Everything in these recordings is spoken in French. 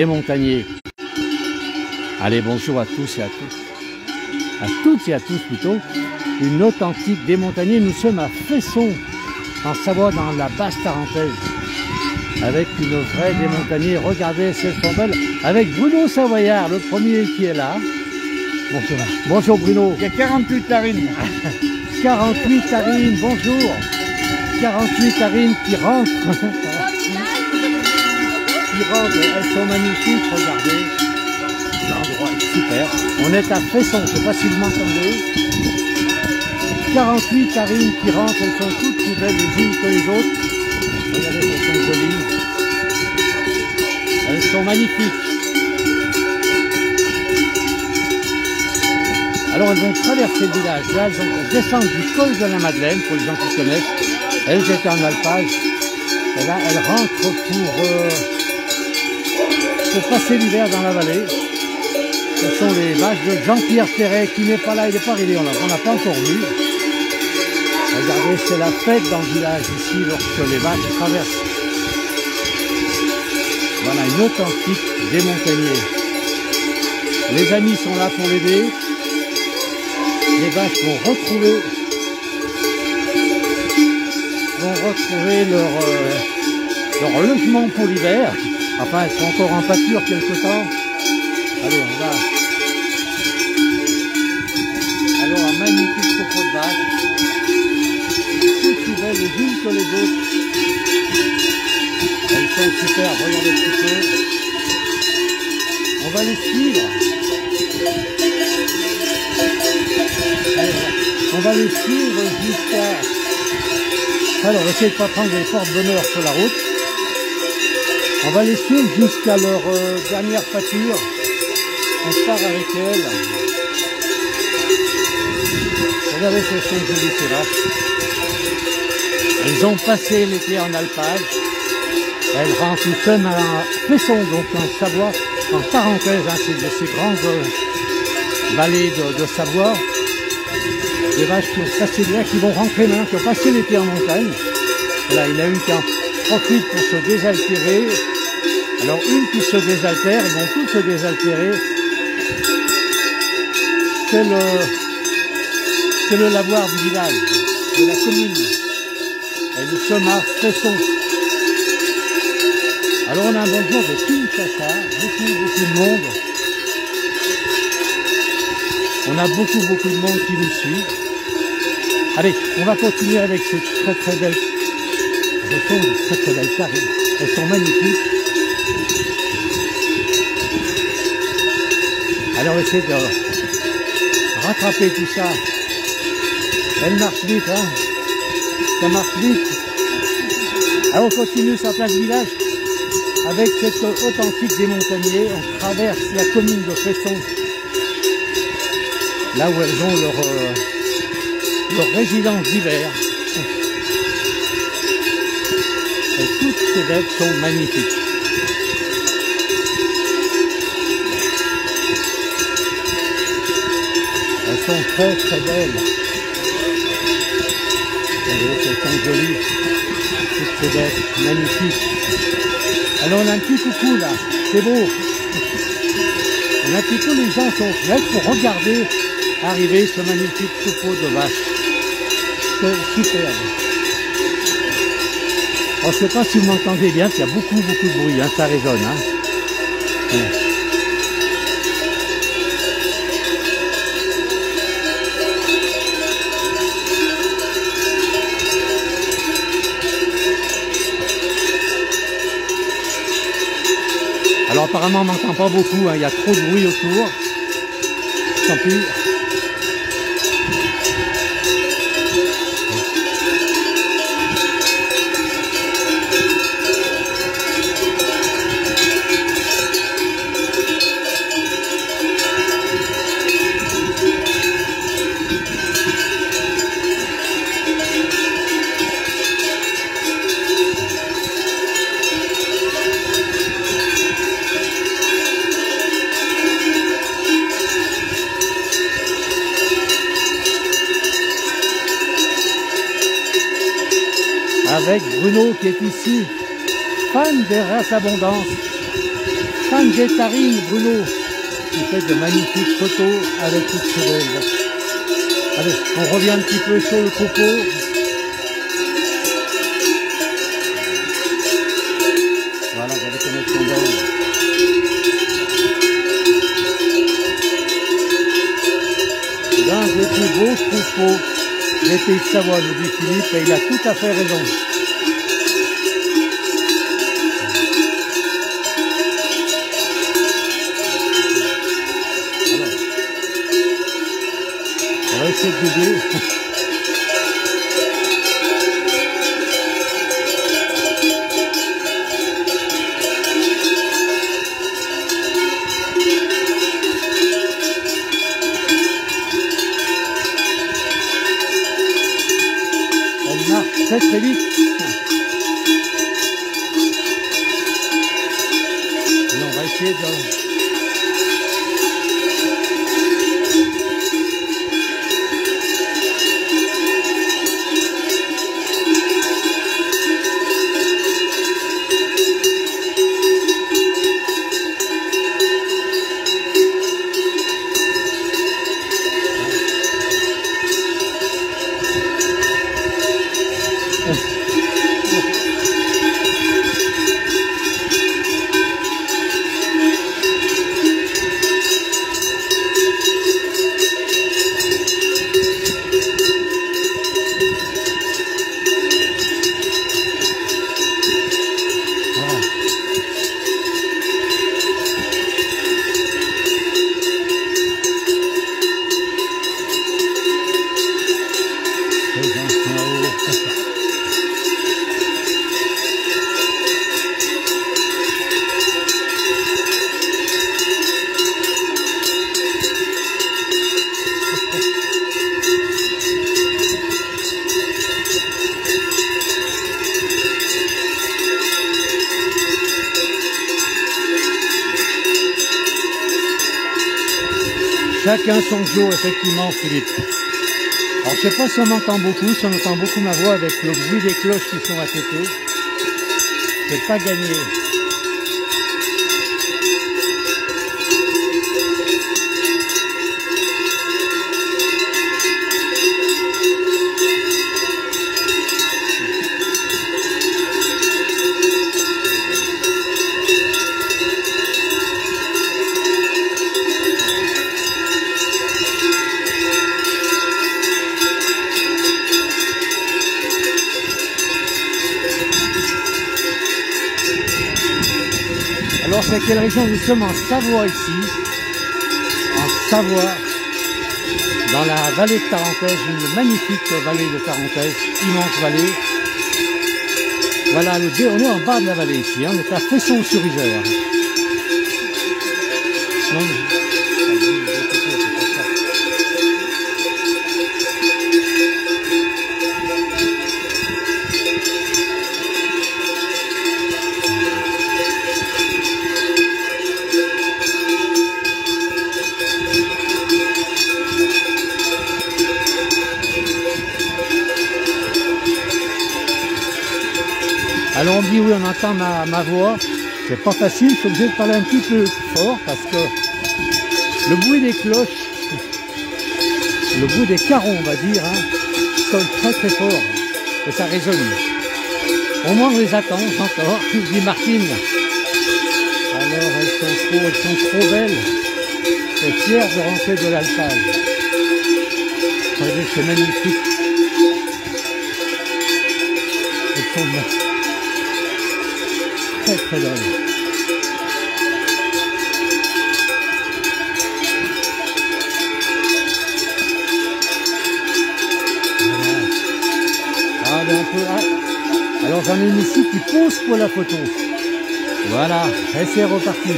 et Montagnier. Allez, bonjour à tous et à toutes. À toutes et à tous plutôt. Une authentique des Montagniers. Nous sommes à Fesson, en Savoie, dans la basse tarentaise. Avec une vraie des Montagniers. Regardez, c'est son belle. Avec Bruno Savoyard, le premier qui est là. Bonjour. Bonjour Bruno. Il y a 48 tarines. 48 tarines, bonjour. 48 tarines qui rentrent. Elles sont magnifiques, regardez. L'endroit est super. On est à Fesson, je ne sais pas si vous m'entendez. 48 tarines qui rentrent, elles sont toutes plus belles les unes que les autres. Regardez, elles sont jolies. Elles sont magnifiques. Alors elles vont traverser le village. Là, elles vont descendre du col de la Madeleine, pour les gens qui connaissent. Elles étaient en alpage. Et là, elles rentrent pour passer l'hiver dans la vallée. Ce sont les vaches de Jean-Pierre Perret qui n'est pas là, il n'est pas arrivé, on n'a pas encore vu. Regardez, c'est la fête dans le village ici lorsque les vaches traversent. Voilà une authentique des Montagniers. Les amis sont là pour l'aider. Les vaches vont retrouver leur logement pour l'hiver. Enfin, elles sont encore en pâture quelque temps. Allez, on va. Alors, un magnifique troupeau de vaches. Toutes plus belles les unes que les autres. Elles sont superbes, regardez un petit peu. On va les suivre. Allez, on va les suivre jusqu'à... Alors, essayez de ne pas prendre les porte-bonheur sur la route. On va les suivre jusqu'à leur dernière pâture. On part avec elles. Regardez ces sont jolies ces vaches. Elles ont passé l'été en alpage. Elles rentrent, nous sommes à Fesson, donc en Savoie, en Tarentaise, hein, c'est de ces grandes vallées de Savoie. Des vaches qui ont passé l'hiver, qui vont rentrer maintenant, qui ont passé l'été en montagne. Là, il y en a une qui en profite pour se désaltérer. Alors une qui se désaltère, ils vont tous se désaltérer. C'est le lavoir du village, de la commune. Et nous sommes à Fesson. Alors on a un bonjour de Kinshasa, beaucoup de monde. On a beaucoup de monde qui nous suit. Allez, on va continuer avec ces très belles... Ce sont de très belles tarines. Elles sont magnifiques. Alors on va essayer de rattraper tout ça. Elle marche vite, hein. Ça marche vite. Alors on continue sur la place du village avec cette authentique des Montagniers. On traverse la commune de Fesson. Là où elles ont leur résidence d'hiver. Et toutes ces bêtes sont magnifiques. Elles sont très belles. Elles sont jolies. Toutes ces bêtes magnifiques. Alors on a un petit coucou là. C'est beau. On a un petit coup, les gens sont prêts pour regarder arriver ce magnifique troupeau de vaches. C'est superbe. Je ne sais pas si vous m'entendez bien, il y a beaucoup de bruit, hein, ça résonne. Hein. Ouais. Alors apparemment on n'entend pas beaucoup, hein, il y a trop de bruit autour. Tant pis. avec Bruno qui est ici, fan des races abondance. fan Guettarine, Bruno, qui fait de magnifiques photos avec toutes ces belles. Allez, on revient un petit peu sur le propos. Voilà, vous allez connaître son belle. L'un des plus beaux troupeaux des pays de Savoie, nous dit Philippe, et il a tout à fait raison. Alors, on va essayer de doubler. Très très vite. Et on va essayer de... Chacun son jour, effectivement, Philippe. Alors, je sais pas si on m'entend beaucoup, si on entend beaucoup ma voix avec le bruit des cloches qui sont à côté. C'est pas gagné. Alors c'est quelle région? Nous sommes en Savoie ici, en Savoie, dans la vallée de Tarentaise, une magnifique vallée de Tarentaise, immense vallée. Voilà, on est en bas de la vallée ici, on est à Fesson-sur-Isère. Alors on me dit oui, on entend ma voix, c'est pas facile, je suis obligé de parler un petit peu fort parce que le bruit des cloches, le bruit des carons on va dire, hein, sonne très très fort et ça résonne. Au moins on les attend encore, dit Martine. Alors elles sont trop belles et fières de rentrer de l'alpage. Regardez, c'est magnifique. Elles sont très très belle. Voilà. Ah, ben un peu, ah. Alors j'en ai une ici qui pose pour la photo. Voilà, et c'est reparti.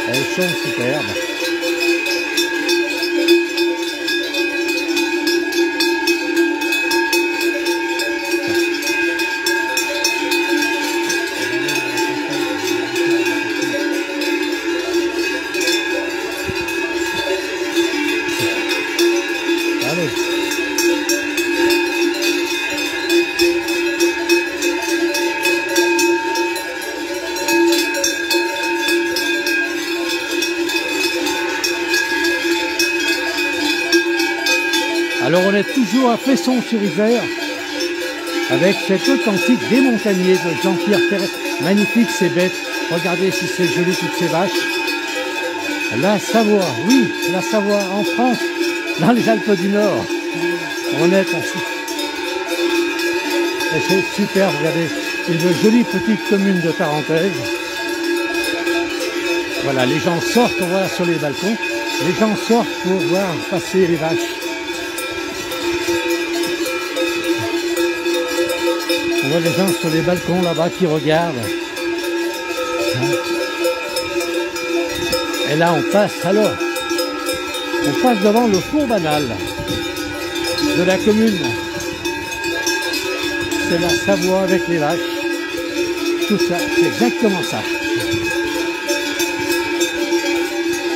Elles sont superbes. Alors on est toujours à Fesson-sur-Isère avec cet authentique Démontagnier de Jean-Pierre Perret. Magnifique ces bêtes. Regardez si c'est joli toutes ces vaches. La Savoie, oui, la Savoie en France, dans les Alpes du Nord. On est ainsi. Et c'est super, regardez, une jolie petite commune de Tarentaise. Voilà, les gens sortent, on voit sur les balcons, les gens sortent pour voir passer les vaches. On voit les gens sur les balcons là-bas qui regardent. Et là on passe alors, on passe devant le four banal de la commune. C'est la Savoie avec les vaches. Tout ça, c'est exactement ça.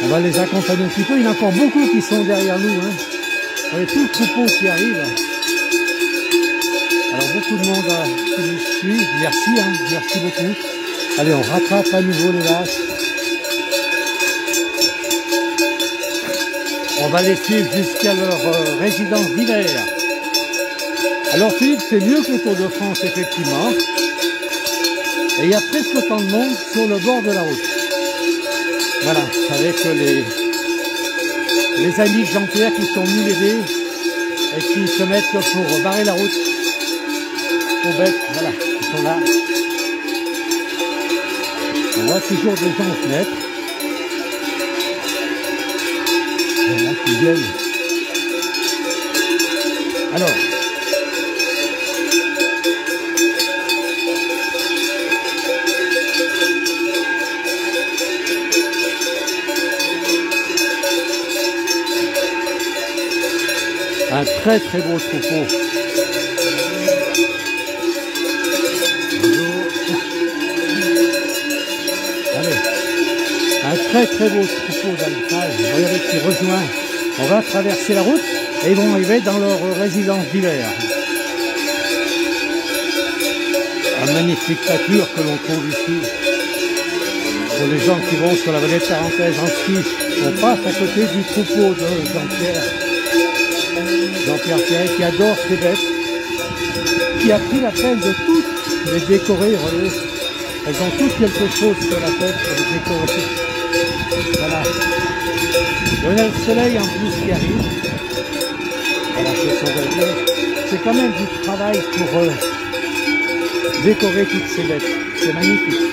On va les accompagner un petit peu. Il y en a encore beaucoup qui sont derrière nous. Hein. Vous voyez tout le troupeau qui arrive. Alors beaucoup de monde qui nous suit. Merci, hein, merci beaucoup. Allez, on rattrape à nouveau les vaches. On va les suivre jusqu'à leur résidence d'hiver. Alors Philippe, c'est mieux que le Tour de France, effectivement. Et il y a presque autant de monde sur le bord de la route. Voilà, avec les amis de Jean-Pierre qui sont venus l'aider et qui se mettent pour barrer la route aux bêtes. Voilà, ils sont là. On voit toujours des gens aux fenêtres. Voilà, qui viennent. Alors, un très très beau troupeau. Bonjour. Allez, un très très beau troupeau d'alpage. Regardez qui rejoint. On va traverser la route et ils vont arriver dans leur résidence d'hiver. Un magnifique pâture que l'on trouve ici. Pour les gens qui vont sur la vallée de Tarentaise en ski, on passe à côté du troupeau de Jean-Pierre Perret qui adore ces bêtes, qui a pris la peine de toutes les décorer. Regardez, elles ont toutes quelque chose sur la tête pour les décorer. Voilà. Et on a le soleil en plus qui arrive. Voilà, c'est quand même du travail pour décorer toutes ces bêtes. C'est magnifique.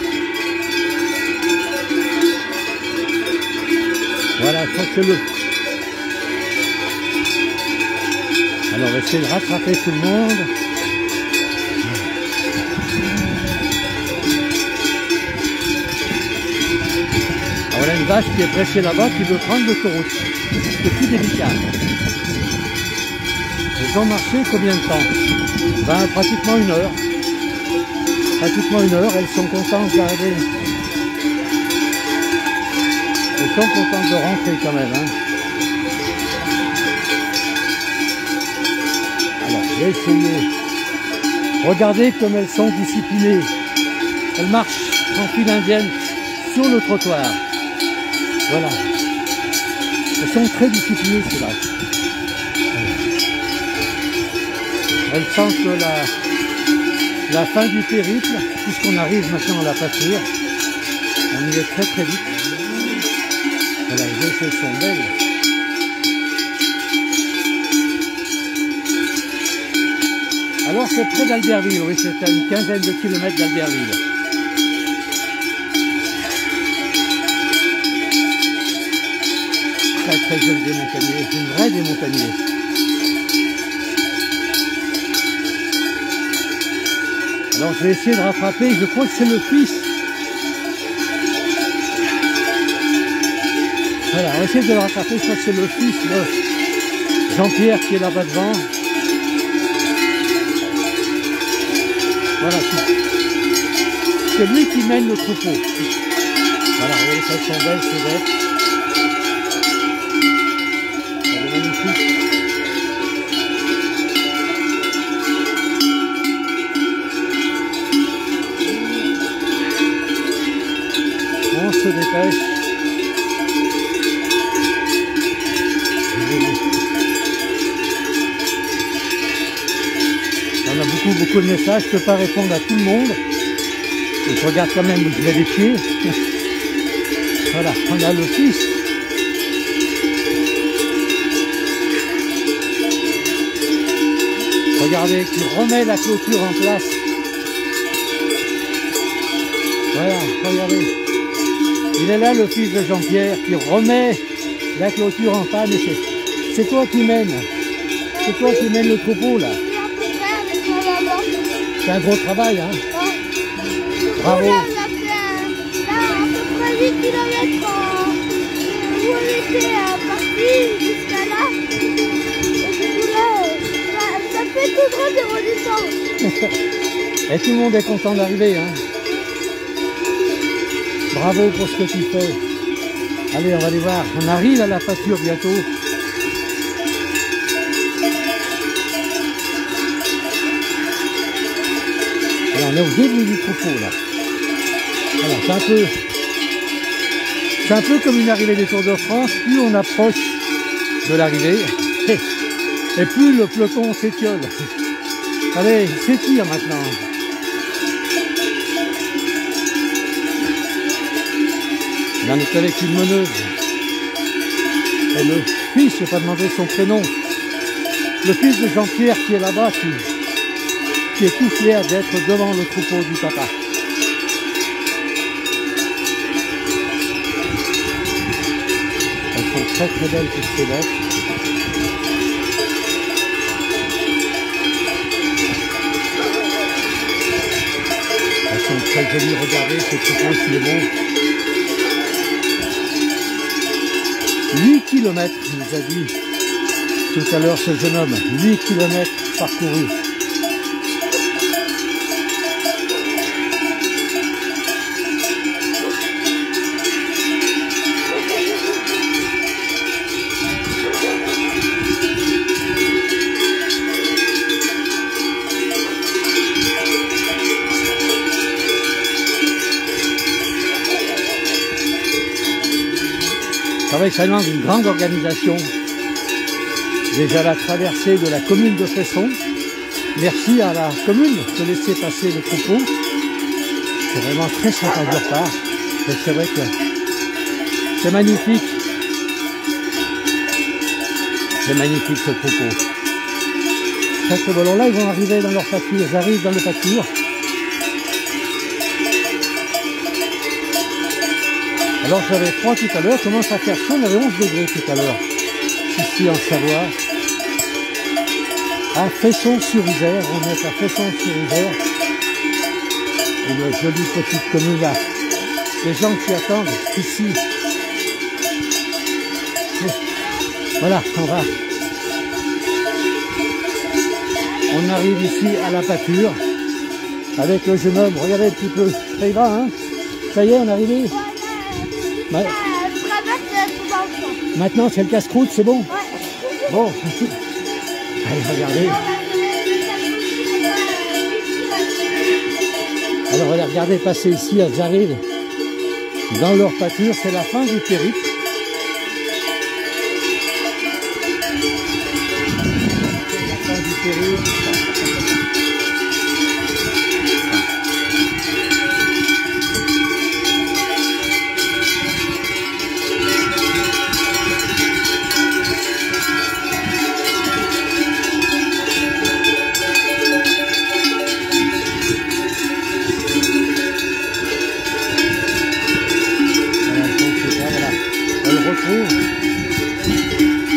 Voilà, faites-le. Alors, on va essayer de rattraper tout le monde. Alors, voilà une vache qui est pressée là-bas, qui veut prendre l'autoroute. C'est plus délicat. Elles ont marché combien de temps? Ben, pratiquement une heure. Pratiquement une heure. Elles sont contentes d'arriver. Elles sont contentes de rentrer quand même. Hein. Essayez. Regardez comme elles sont disciplinées. Elles marchent tranquilles indiennes sur le trottoir. Voilà. Elles sont très disciplinées ces vaches. Elles sentent la fin du périple, puisqu'on arrive maintenant à la pâture. On y est très très vite. Voilà, les vaches, elles sont belles. Alors c'est près d'Albertville, oui, c'est à une quinzaine de kilomètres d'Albertville. Très très joli démontagnier, c'est une vraie démontagnier. Alors je vais essayer de rattraper, je crois que c'est le fils. Voilà, on va essayer de le rattraper, je crois que c'est le fils de Jean-Pierre qui est là-bas devant. Voilà, c'est lui qui mène le troupeau. Voilà, regardez, elles sont belles, ces bêtes. Elle est magnifique. On se dépêche. beaucoup de messages, je ne peux pas répondre à tout le monde. Et je regarde quand même où je mets les pieds. Voilà, on a l'office. Regardez, qui remet la clôture en place. Voilà, regardez. Il est là, le fils de Jean-Pierre, qui remet la clôture en panne. C'est toi qui mènes. C'est toi qui mènes le troupeau, là. C'est un gros travail, hein. Bravo. Là, on a fait à peu près 8 km où on était parti jusqu'à là. Et du coup là, ça fait tout droit de redescendre. Et tout le monde est content d'arriver, hein. Bravo pour ce que tu fais. Allez, on va aller voir. On arrive à la pâture bientôt. Et on est au début du troupeau, là. Voilà, c'est un peu comme une arrivée des Tours de France. Plus on approche de l'arrivée, et plus le peloton s'étiole. Allez, s'étire maintenant. Là, on est avec une meneuse. Et le fils, je n'ai pas demandé son prénom. Le fils de Jean-Pierre qui est là-bas, qui est tout fier d'être devant le troupeau du papa. Elles sont très très belles toutes ces bêtes. Elles sont très jolies, regardez ce troupeau qui est beau. 8 km, nous a dit tout à l'heure ce jeune homme. 8 km parcourus. C'est vrai que ça demande une grande organisation. Déjà la traversée de la commune de Fesson. Merci à la commune de laisser passer le troupeau. C'est vraiment très sympa de leur part. C'est vrai que c'est magnifique. C'est magnifique ce troupeau. Ça, ce ballon-là, ils vont arriver dans leur pâture. Ils arrivent dans le pâture. Alors j'avais froid tout à l'heure, commence à faire chaud, on avait 11 degrés tout à l'heure, ici en Savoie, à Fesson-sur-Isère, on est à Fesson-sur-Isère, une jolie petite commune là, les gens qui attendent ici, voilà, on arrive ici à la pâture, avec le jeune homme, regardez un petit peu, ça y va hein, ça y est, on est arrivé. Maintenant, c'est le casse-croûte, c'est bon? Ouais. Bon. Allez, regardez. Alors, on va les regarder passer ici, elles arrivent dans leur pâture. C'est la fin du périple. C'est la fin du périple.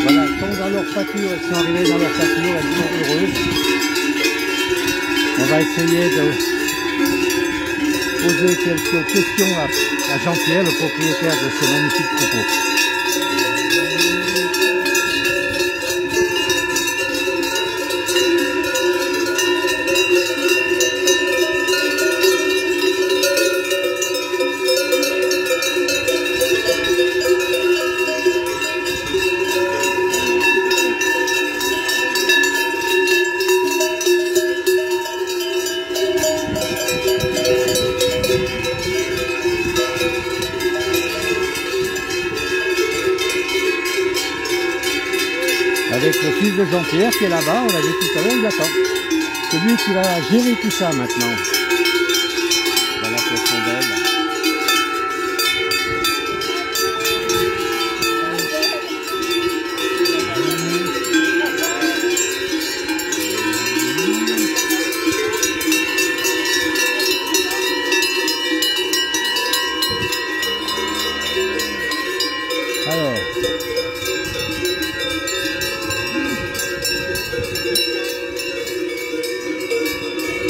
Voilà, elles sont dans leur pâture, elles sont arrivées dans leur pâture, elles sont heureuses. On va essayer de poser quelques questions à Jean-Pierre, le propriétaire de ce magnifique troupeau. Avec le fils de Jean-Pierre qui est là-bas, on l'a vu tout à l'heure, il attend. C'est lui qui va gérer tout ça maintenant. Voilà qu'elles sont belles. Alors,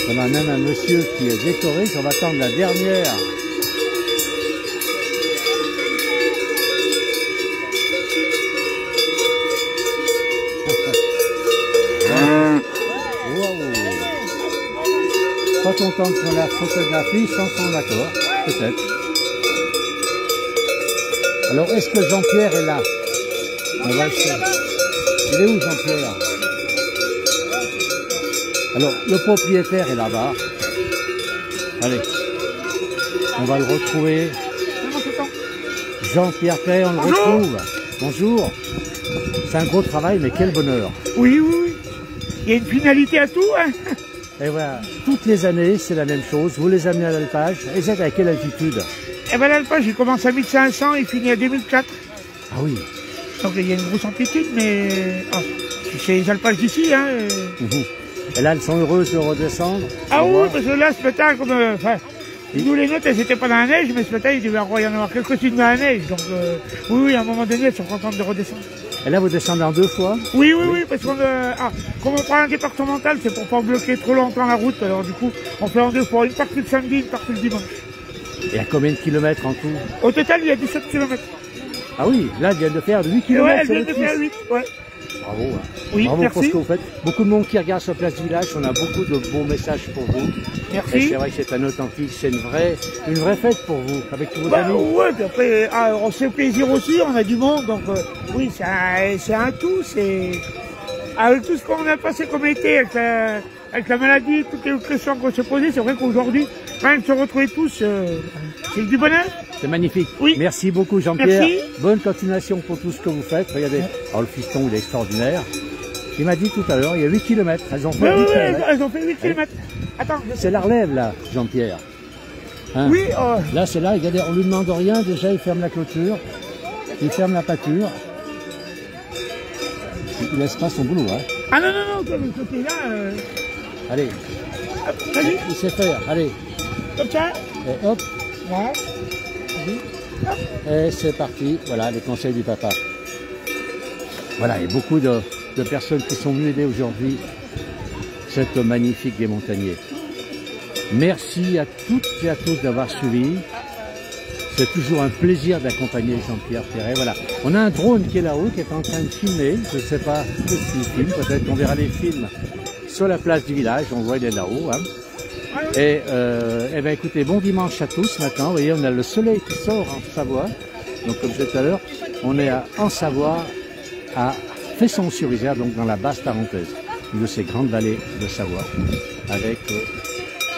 on a même un monsieur qui est décoré, on va attendre la dernière. Wow. Pas content de faire la photographie sans son accord, peut-être. Alors, est-ce que Jean-Pierre est là? On va essayer. Il est où Jean-Pierre? Alors, le propriétaire est là-bas. Allez, on va le retrouver. Jean-Pierre Perret, on le retrouve. Bonjour. C'est un gros travail, mais quel bonheur. Oui, oui, oui. Il y a une finalité à tout, hein. Et voilà, toutes les années, c'est la même chose. Vous les amenez à l'alpage. Et c'est à quelle altitude? Eh ben l'alpage, il commence à 1500 et finit à 2004. Ah oui. Donc il y a une grosse amplitude, mais c'est les alpages d'ici, hein. Et là, elles sont heureuses de redescendre. Ah oui, parce que là, ce matin, comme... nous, les nôtres, elles n'étaient pas dans la neige, mais ce matin, il devait y en avoir quelques-unes dans la neige. Donc, oui, à un moment donné, elles sont contentes de redescendre. Et là, vous descendez en 2 fois? Oui, oui, oui, parce qu'on comme on prend un départemental, c'est pour pas bloquer trop longtemps la route. Alors, du coup, on fait en 2 fois. Une partie le samedi, une partie le dimanche. Et à combien de kilomètres en tout? Au total, il y a 17 km. Ah oui, là, elle vient de faire 8 km. Ouais, elle vient de faire 8, ouais. Bravo. Hein. Oui, bravo merci. pour ce que vous faites. Beaucoup de monde qui regarde sur Place du Village. On a beaucoup de bons messages pour vous. Merci. Et c'est vrai que c'est un authentique, c'est une vraie fête pour vous, avec tous vos amis. Ouais, puis après, on se fait plaisir aussi, on a du monde, donc oui, c'est un tout, c'est... Avec tout ce qu'on a passé comme été, avec la maladie, toutes les questions qu'on s'est posées, c'est vrai qu'aujourd'hui, quand même se retrouver tous, c'est du bonheur. C'est magnifique. Oui. Merci beaucoup Jean-Pierre. Merci. Bonne continuation pour tout ce que vous faites. Regardez, oh, le fiston il est extraordinaire. Il m'a dit tout à l'heure, il y a 8 km. Elles ont fait 8 km. Elles ont fait 8 km. Attends. C'est la relève là, Jean-Pierre. Hein? Oui. Là c'est là, regardez, on lui demande rien, déjà il ferme la clôture, il ferme la pâture. Il laisse pas son boulot. Hein? Ah non, non, non, comme ce côté-là... Allez. Vas-y. Il sait faire, allez. Comme ça. Et hop. Ouais. Et c'est parti, voilà les conseils du papa. Voilà, il y a beaucoup de personnes qui sont venues aider aujourd'hui cette magnifique des Montagniers. Merci à toutes et à tous d'avoir suivi. C'est toujours un plaisir d'accompagner Jean-Pierre Perret. Voilà, on a un drone qui est là-haut, qui est en train de filmer. Je ne sais pas ce qu'il filme, peut-être qu'on verra les films sur la place du village. On voit, il est là-haut. Hein. Et ben écoutez, bon dimanche à tous maintenant. Vous voyez, on a le soleil qui sort en Savoie. Donc comme je disais tout à l'heure, on est en Savoie, à Fesson-sur-Isère, donc dans la basse Tarentaise, une de ces grandes vallées de Savoie, avec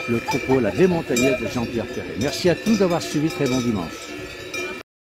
le troupeau, la démontagnée de Jean-Pierre Perret. Merci à tous d'avoir suivi, très bon dimanche.